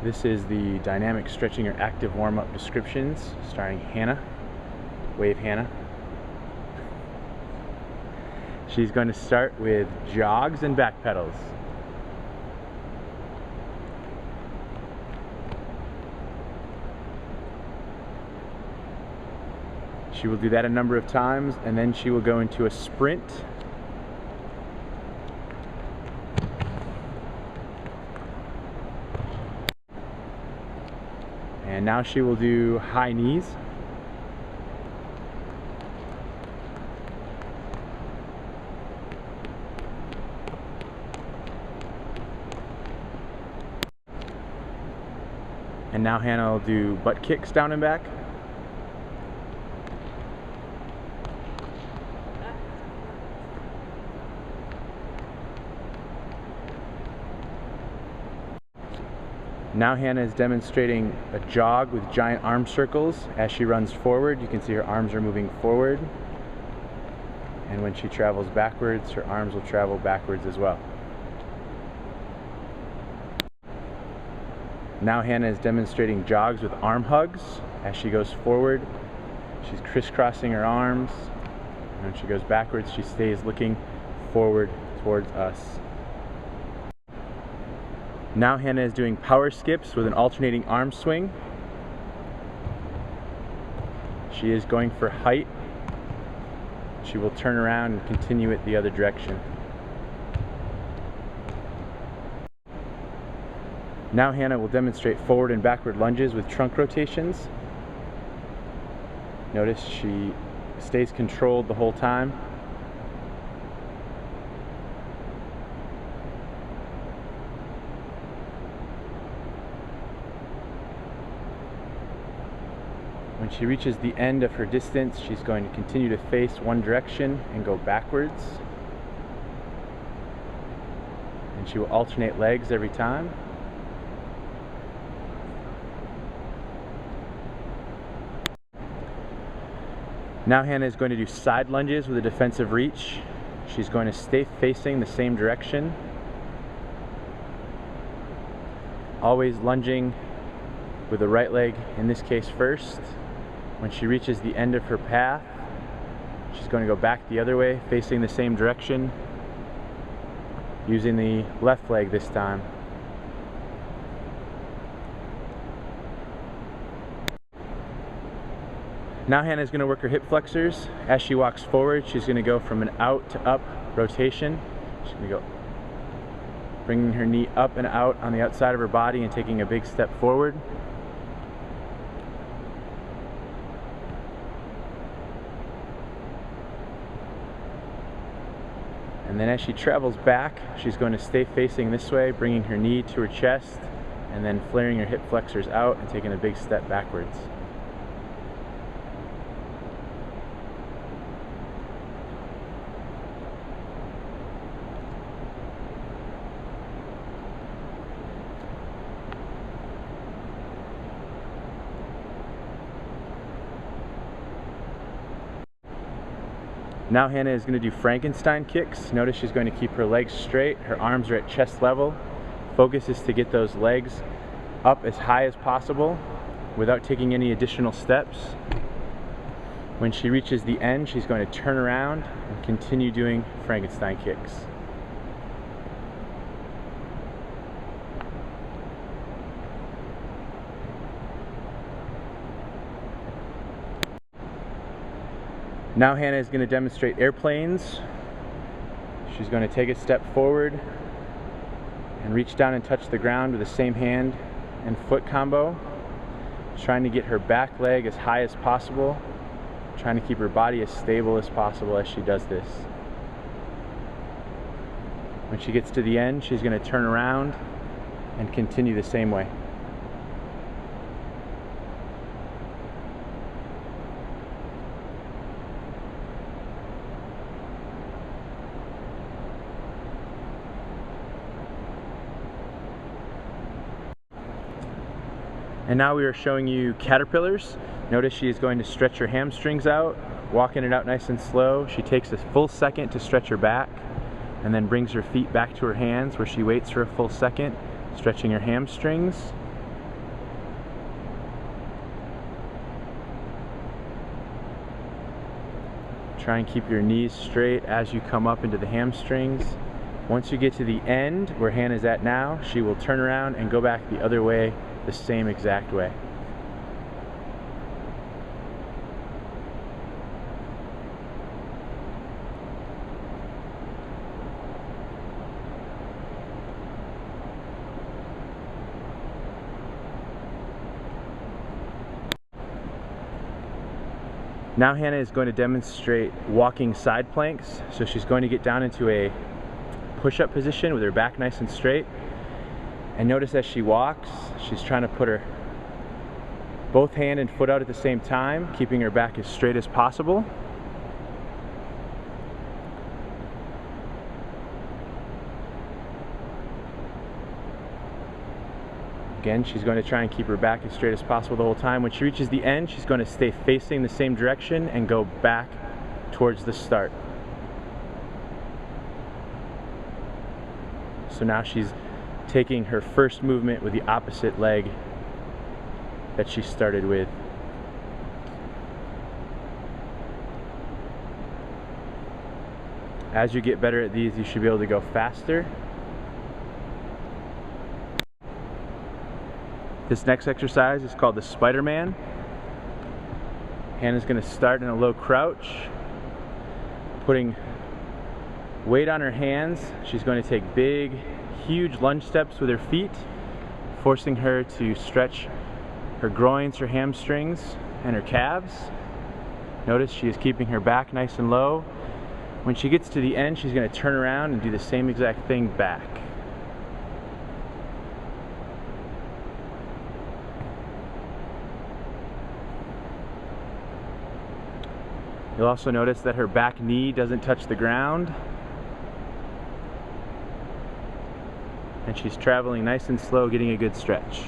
This is the dynamic stretching or active warm-up descriptions starring Hannah, Wave Hannah. She's going to start with jogs and back pedals. She will do that a number of times, and then she will go into a sprint. And now she will do high knees. And now Hannah will do butt kicks down and back. Now Hannah is demonstrating a jog with giant arm circles. As she runs forward, you can see her arms are moving forward. And when she travels backwards, her arms will travel backwards as well. Now Hannah is demonstrating jogs with arm hugs. As she goes forward, she's crisscrossing her arms. And when she goes backwards, she stays looking forward towards us. Now Hannah is doing power skips with an alternating arm swing. She is going for height. She will turn around and continue it the other direction. Now Hannah will demonstrate forward and backward lunges with trunk rotations. Notice she stays controlled the whole time. When she reaches the end of her distance, she's going to continue to face one direction and go backwards. And she will alternate legs every time. Now Hannah is going to do side lunges with a defensive reach. She's going to stay facing the same direction, always lunging with the right leg, in this case first. When she reaches the end of her path, she's going to go back the other way, facing the same direction, using the left leg this time. Now Hannah is going to work her hip flexors. As she walks forward, she's going to go from an out to up rotation. She's going to go bringing her knee up and out on the outside of her body and taking a big step forward. And then as she travels back, she's going to stay facing this way, bringing her knee to her chest, and then flaring her hip flexors out and taking a big step backwards. Now Hannah is going to do Frankenstein kicks. Notice she's going to keep her legs straight, her arms are at chest level. Focus is to get those legs up as high as possible without taking any additional steps. When she reaches the end, she's going to turn around and continue doing Frankenstein kicks. Now Hannah is going to demonstrate airplanes. She's going to take a step forward and reach down and touch the ground with the same hand and foot combo, trying to get her back leg as high as possible, trying to keep her body as stable as possible as she does this. When she gets to the end, she's going to turn around and continue the same way. And now we are showing you caterpillars. Notice she is going to stretch her hamstrings out, walking it out nice and slow. She takes a full second to stretch her back and then brings her feet back to her hands where she waits for a full second, stretching her hamstrings. Try and keep your knees straight as you come up into the hamstrings. Once you get to the end, where Hannah's at now, she will turn around and go back the other way, the same exact way. Now Hannah is going to demonstrate walking side planks. So she's going to get down into a push-up position with her back nice and straight. And notice as she walks, she's trying to put her both hand and foot out at the same time, keeping her back as straight as possible. Again, she's going to try and keep her back as straight as possible the whole time. When she reaches the end, she's going to stay facing the same direction and go back towards the start. So now she's taking her first movement with the opposite leg that she started with. As you get better at these, you should be able to go faster. This next exercise is called the Spider-Man. Hannah's going to start in a low crouch, putting weight on her hands. She's going to take big, huge lunge steps with her feet, forcing her to stretch her groins, her hamstrings, and her calves. Notice she is keeping her back nice and low. When she gets to the end, she's going to turn around and do the same exact thing back. You'll also notice that her back knee doesn't touch the ground. And she's traveling nice and slow, getting a good stretch.